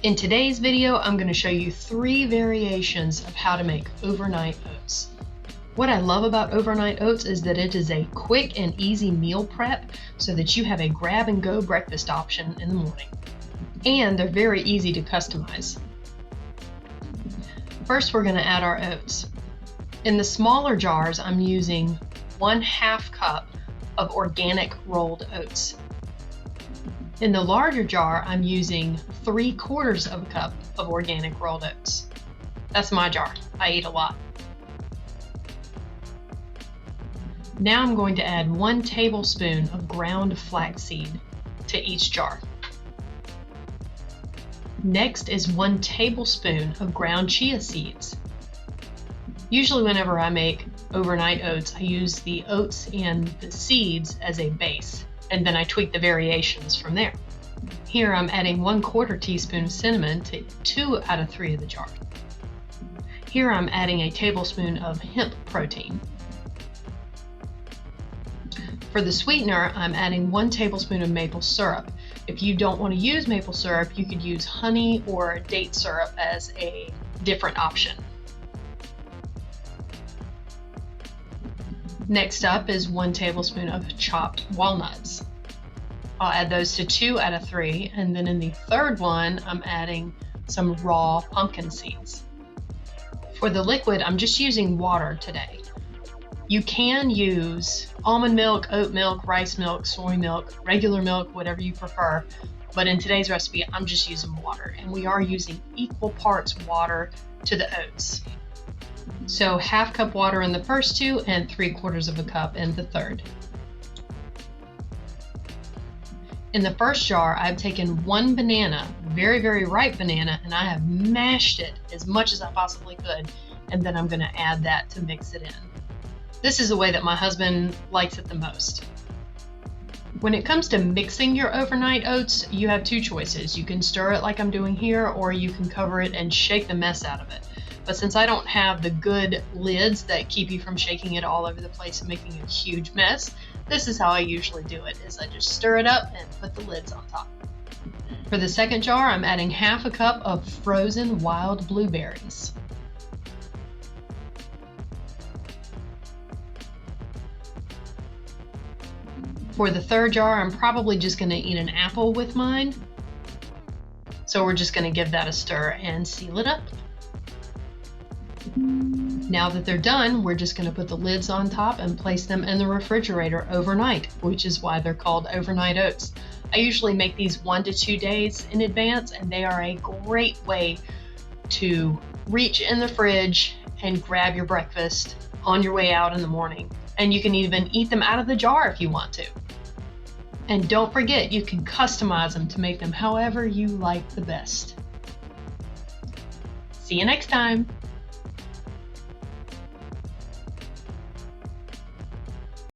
In today's video, I'm going to show you 3 variations of how to make overnight oats. What I love about overnight oats is that it is a quick and easy meal prep so that you have a grab and go breakfast option in the morning. And they're very easy to customize. First, we're going to add our oats. In the smaller jars, I'm using 1/2 cup of organic rolled oats. In the larger jar, I'm using 3/4 of a cup of organic rolled oats. That's my jar. I eat a lot. Now I'm going to add 1 tablespoon of ground flaxseed to each jar. Next is 1 tablespoon of ground chia seeds. Usually whenever I make overnight oats, I use the oats and the seeds as a base, and then I tweak the variations from there. Here I'm adding 1/4 teaspoon of cinnamon to 2 out of 3 of the jar. Here I'm adding a tablespoon of hemp protein. For the sweetener, I'm adding 1 tablespoon of maple syrup. If you don't want to use maple syrup, you could use honey or date syrup as a different option. Next up is 1 tablespoon of chopped walnuts. I'll add those to 2 out of 3, and then in the third one, I'm adding some raw pumpkin seeds. For the liquid, I'm just using water today. You can use almond milk, oat milk, rice milk, soy milk, regular milk, whatever you prefer, but in today's recipe, I'm just using water, and we are using equal parts water to the oats. So 1/2 cup water in the first 2 and 3/4 of a cup in the third. In the first jar, I've taken 1 banana, very, very ripe banana, and I have mashed it as much as I possibly could, and then I'm going to add that to mix it in. This is the way that my husband likes it the most. When it comes to mixing your overnight oats, you have 2 choices. You can stir it like I'm doing here, or you can cover it and shake the mess out of it. But since I don't have the good lids that keep you from shaking it all over the place and making a huge mess, this is how I usually do it, is I just stir it up and put the lids on top. For the second jar, I'm adding 1/2 cup of frozen wild blueberries. For the third jar, I'm probably just going to eat an apple with mine. So we're just going to give that a stir and seal it up. Now that they're done, we're just going to put the lids on top and place them in the refrigerator overnight, which is why they're called overnight oats. I usually make these 1 to 2 days in advance, and they are a great way to reach in the fridge and grab your breakfast on your way out in the morning. And you can even eat them out of the jar if you want to. And don't forget, you can customize them to make them however you like the best. See you next time.